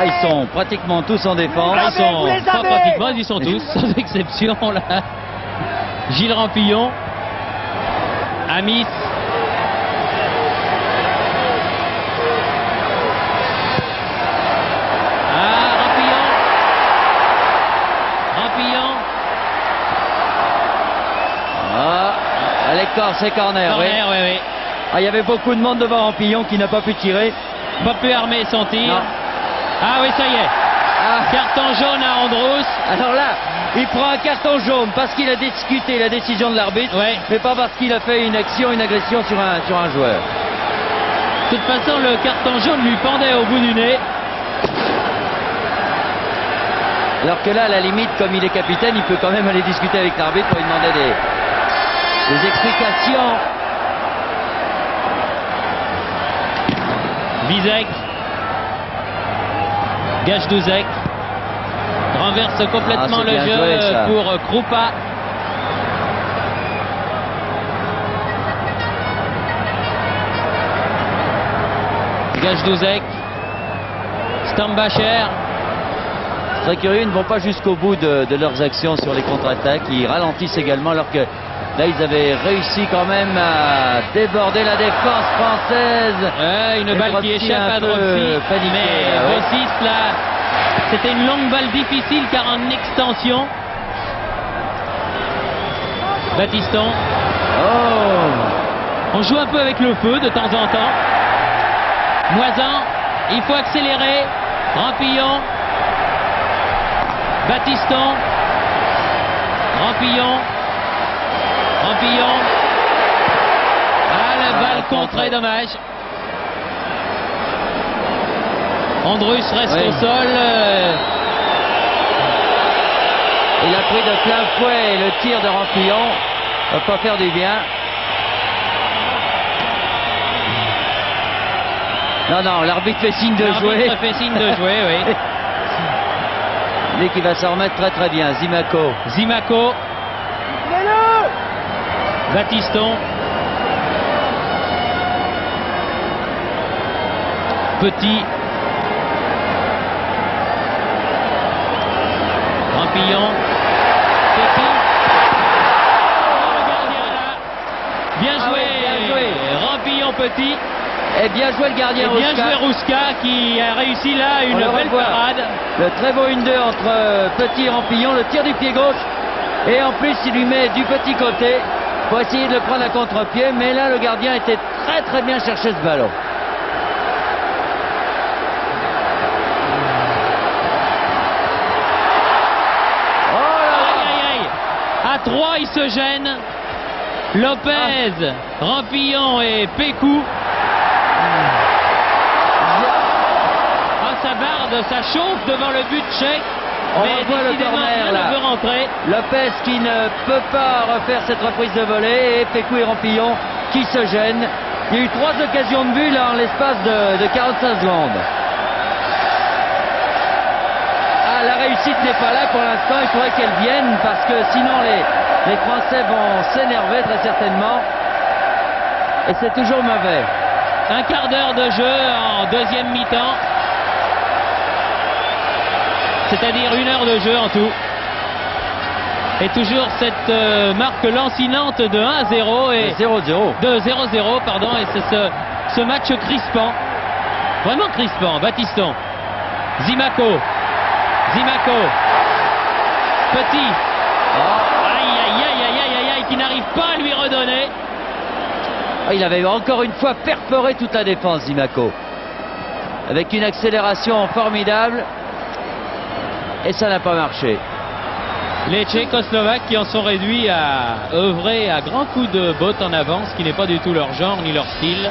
ils sont pratiquement tous en défense. Ils sont pas pratiquement, ils y sont tous, sans exception là. Gilles Rampillon, Amis. Rampillon. L'écart, c'est corner. Oui. Il y avait beaucoup de monde devant Rampillon qui n'a pas pu tirer. Pas pu armer son tir. Non. Ah oui, ça y est. Carton jaune à Andrus. Alors là, il prend un carton jaune parce qu'il a discuté la décision de l'arbitre, mais pas parce qu'il a fait une agression sur un joueur. De toute façon, le carton jaune lui pendait au bout du nez. Alors que là, à la limite, comme il est capitaine, il peut quand même aller discuter avec l'arbitre pour lui demander des explications. Vizek, Gajdouzek renverse complètement le jeu joué, pour Kroupa. Gajdouzek, Stambacher. C'est très curieux, ils ne vont pas jusqu'au bout de leurs actions sur les contre-attaques. Ils ralentissent également alors que là, ils avaient réussi quand même à déborder la défense française. Une balle qui échappe à Drossi. Mais Bossis, là, c'était une longue balle difficile car en extension. Batiston. On joue un peu avec le feu de temps en temps. Moisan, il faut accélérer. Rampillon. Batiston. Rampillon. La balle contrée, dommage. Andrus reste au sol. Il a pris de plein fouet le tir de Rampillon. Va pas faire du bien. Non, l'arbitre fait signe de jouer. L'arbitre fait signe de jouer, oui. Dès qu'il va s'en remettre très bien. Zimaco. Batiston. Petit. Rampillon. Petit. Le gardien là. Bien joué. Rampillon Petit. Et bien joué le gardien Rouska. Bien joué Rouska qui a réussi là une belle parade. Le très beau 1-2 entre Petit et Rampillon. Le tir du pied gauche. Et en plus il lui met du petit côté pour essayer de le prendre à contre-pied. Mais là le gardien était très bien chercher ce ballon. À 3, il se gêne. Lopez, Rampillon et Pécou. Ça barde, ça chauffe devant le but tchèque. Mais le corner là. Veut rentrer. Lopez qui ne peut pas refaire cette reprise de volée et Pécou et Rampillon qui se gênent. Il y a eu 3 occasions de but là en l'espace de 45 secondes. La réussite n'est pas là pour l'instant, il faudrait qu'elle vienne parce que sinon les Français vont s'énerver très certainement et c'est toujours mauvais. Un quart d'heure de jeu en deuxième mi-temps, c'est-à-dire 1 heure de jeu en tout, et toujours cette marque lancinante de 1-0 et 0-0 de 0-0 pardon, et c'est ce match crispant, vraiment crispant. Batiston, Zimaco, Petit, aïe, qui n'arrive pas à lui redonner. Il avait encore une fois perforé toute la défense, Zimaco, avec une accélération formidable, et ça n'a pas marché. Les Tchécoslovaques qui en sont réduits à œuvrer à grands coups de botte en avant, ce qui n'est pas du tout leur genre ni leur style,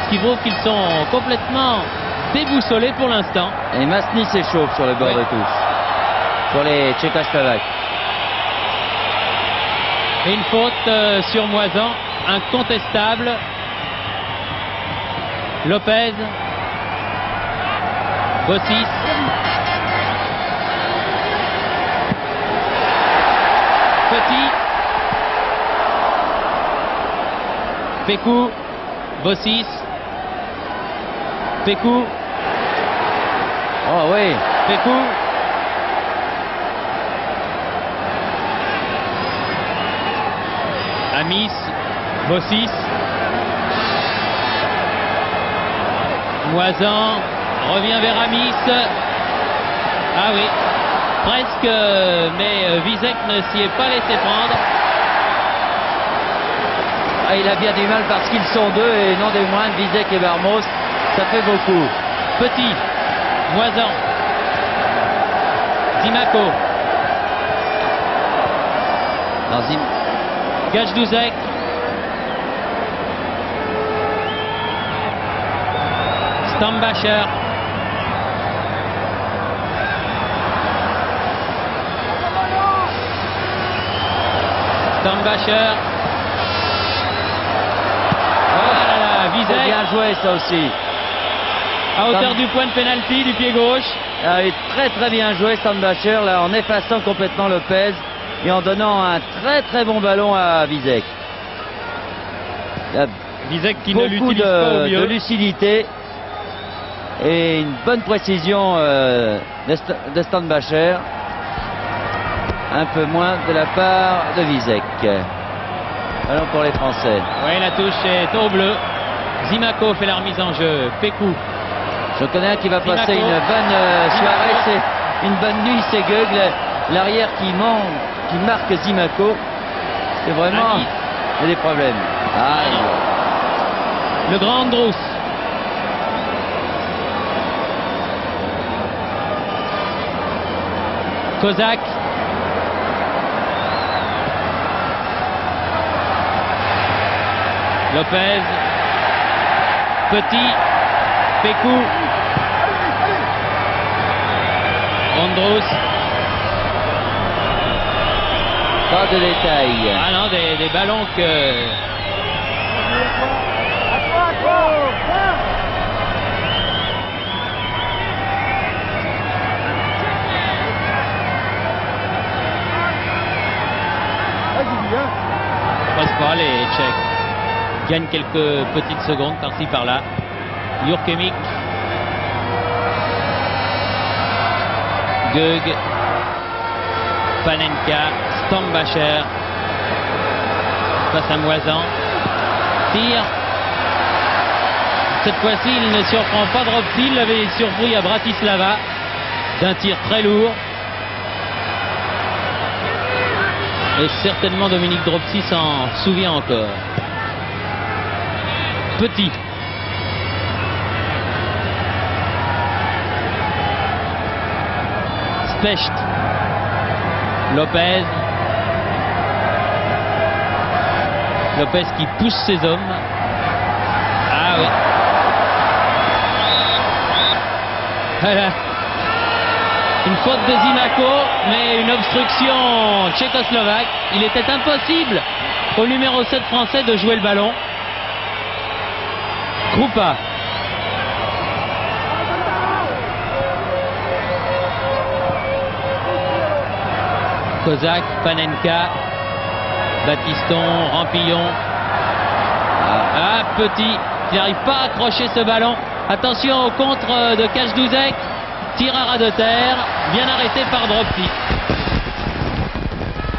ce qui prouve qu'ils sont complètement déboussolés pour l'instant. Et Masny s'échauffe sur le bord de touche pour les Tchécoslovaques. Et une faute sur Moisan, incontestable. Lopez, Bossis, Petit, Pécou, Bossis, Pécou, Oh oui. Pékou. Amis. Bossis. Moisan revient vers Amis. Ah oui, presque, mais Vizek ne s'y est pas laissé prendre. Ah, il a bien du mal parce qu'ils sont deux et non des moindres, Vizek et Barmos. Ça fait beaucoup. Petit, Moisan, Zimaco, Gajdouzek, Stambacher, Stambacher. Oh là là, C'est Vizek bien joué ça aussi. à hauteur du point de pénalty du pied gauche. Ah, il est très bien joué Stambacher là en effaçant complètement Lopez et en donnant un très bon ballon à Vizek. Il y a Vizek qui ne beaucoup l'utilise pas au de mieux. lucidité et une bonne précision de Stambacher. Un peu moins de la part de Vizek. Ballon pour les Français. Oui, la touche est au bleu. Zimaco fait la remise en jeu. Pékou. Je connais un qui va passer Zimaco. une bonne soirée, c'est une bonne nuit, c'est Gueug, l'arrière qui marque Zimaco. C'est vraiment, Amis. il y a des problèmes. Ah, Le grand Androus. Kozak. Lopez. Petit. Pékou. Androus. pas de détails. Ah non, des ballons que... Passe pas les Tchèques. Gagnent quelques petites secondes par-ci par-là. Jurkemik. Gueug. Panenka. Stambacher. Face à Moisan. Tire. Cette fois-ci, il ne surprend pas Dropsy. Il l'avait surpris à Bratislava. D'un tir très lourd. Et certainement Dominique Dropsy s'en souvient encore. Petit. Specht. Lopez. Lopez qui pousse ses hommes. Ah oui. Voilà. Une faute de Zimaco, mais une obstruction tchécoslovaque. Il était impossible au numéro 7 français de jouer le ballon. Krupa. Kozak, Panenka, Batiston, Rampillon. Ah, Petit, il n'arrive pas à accrocher ce ballon. Attention au contre de Kajdouzek. Tir à ras de terre, bien arrêté par Dropsy.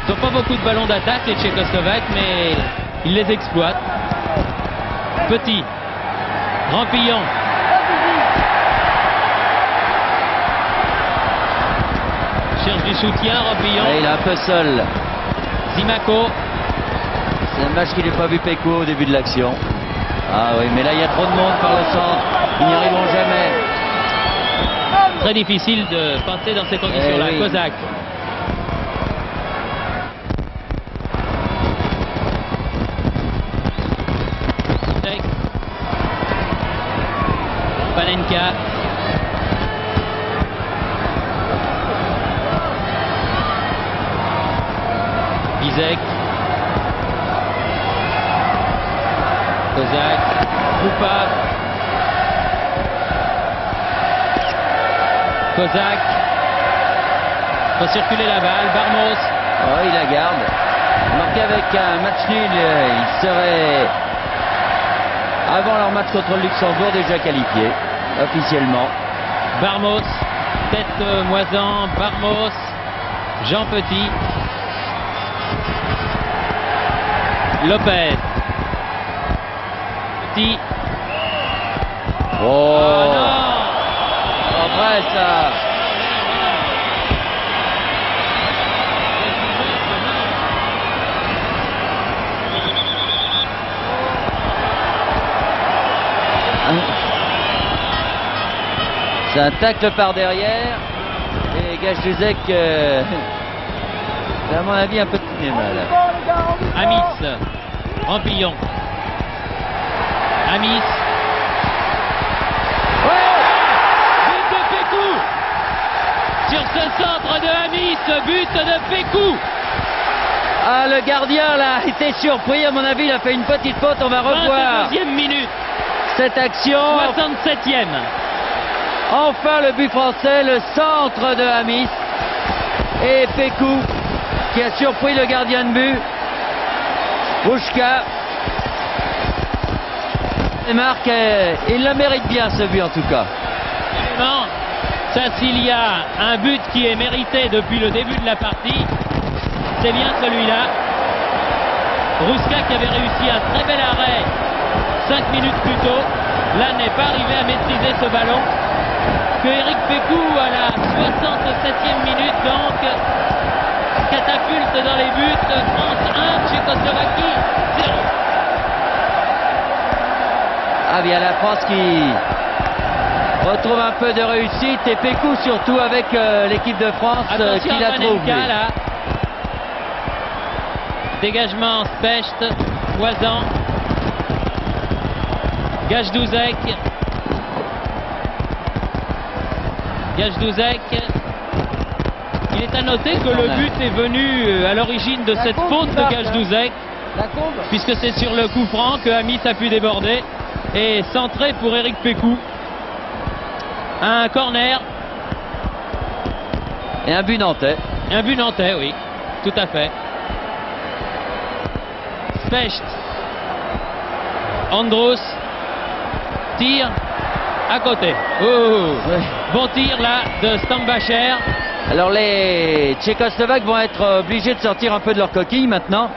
Ils n'ont pas beaucoup de ballons d'attaque, les Tchécoslovaques, mais ils les exploitent. Petit. Rampillon. Cherche du soutien, Rampillon. Et il est un peu seul. Zimaco. C'est un match qu'il n'a pas vu Pékou au début de l'action. Ah oui, mais là il y a trop de monde par le centre. Ils n'y arriveront jamais. Très difficile de passer dans ces conditions-là. Oui. Kozak. Panenka. Vizek. Kozak. Krupa. Kozak. Faut circuler la balle. Barmos. Oh, il la garde. Marqué avec un match nul, il serait, avant leur match contre le Luxembourg, déjà qualifié officiellement. Barmos. Tête Moisan, Barmos, Jean Petit, Lopez. Petit. Oh, Oh non! pas vrai ça. C'est un tacle par derrière et Gajdouzek, à mon avis, un peu de cinéma là. Amis, Rampillon. Amis. But de Pécou. Sur ce centre de Amis, but de Pécou. Ah, le gardien là a été surpris, à mon avis, il a fait une petite faute, on va revoir 22e minute, cette action. 67e. Enfin le but français, le centre de Amis et Pécou qui a surpris le gardien de but. Rouchka. Et Marc, il le mérite bien ce but en tout cas. Non, ça s'il y a un but qui est mérité depuis le début de la partie, c'est bien celui-là. Rouchka qui avait réussi un très bel arrêt 5 minutes plus tôt, là n'est pas arrivé à maîtriser ce ballon. Que Eric Pécou à la 67e minute donc catapulte dans les buts. France 1, Tchécoslovaquie 0. Ah bien la France qui retrouve un peu de réussite et Pécou surtout avec l'équipe de France qui Attention la trouve. Panenka, là. Dégagement Specht, Moisan, Gajdouzek. Gajdouzek. Il est à noter que le but est venu à l'origine de cette faute de Gajdouzek, puisque c'est sur le coup franc que Amis a pu déborder et centré pour Eric Pécou. Un corner. Et un but nantais. Un but nantais, oui, tout à fait. Specht. Andros. Tir à côté. Oh. Ouais. Bon tir là de Stambacher. Alors les Tchécoslovaques vont être obligés de sortir un peu de leur coquille maintenant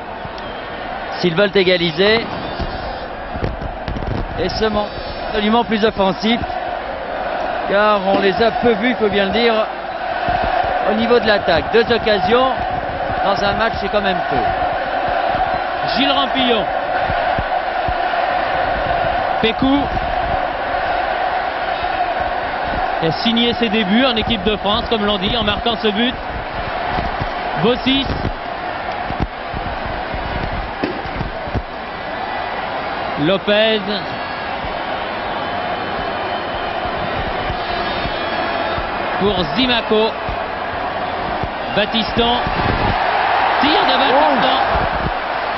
s'ils veulent égaliser et se montrent absolument plus offensifs car on les a peu vus, il faut bien le dire, au niveau de l'attaque. 2 occasions dans un match, c'est quand même peu. Gilles Rampillon. Pécou a signé ses débuts en équipe de France, comme l'on dit, en marquant ce but. Bossis. Lopez. Pour Zimaco. Battiston. Tir de Battiston.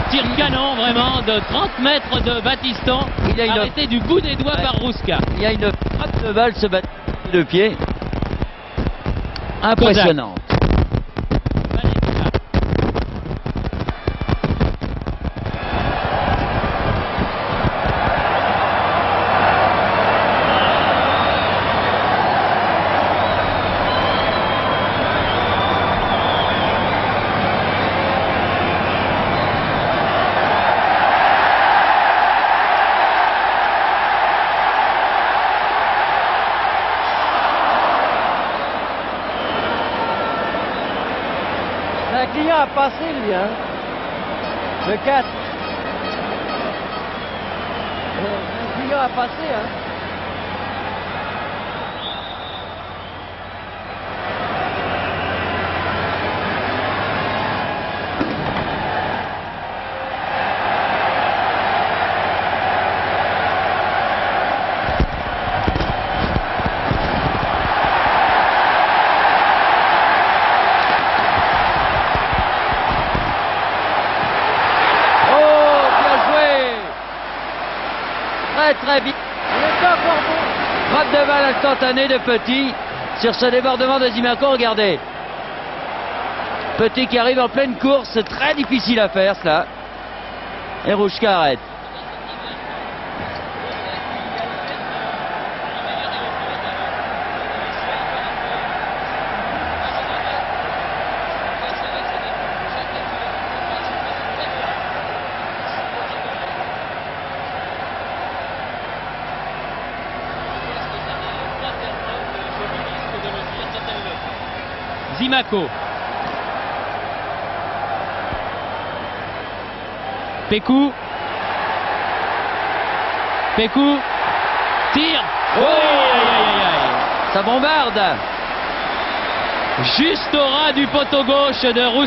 Tir canon vraiment de 30 mètres de Battiston. Il a une- Arrêté du bout des doigts par Rouchka. Il y a une frappe de balle se battre de pied. Impressionnante. Un client a passé, lui, hein. Le 4. Un client a passé, hein. Oh, bien joué. Très très vite. Il est encore bon. Frappe de balle instantanée de Petit sur ce débordement de Zimaco, regardez. Petit qui arrive en pleine course, c'est très difficile à faire cela. Et Rouchka arrête. Zimaco. Pécou. Pécou. Tire. Oh, Aïe, aïe, aïe, aïe. Ça bombarde. Juste au ras du poteau gauche de Roussel.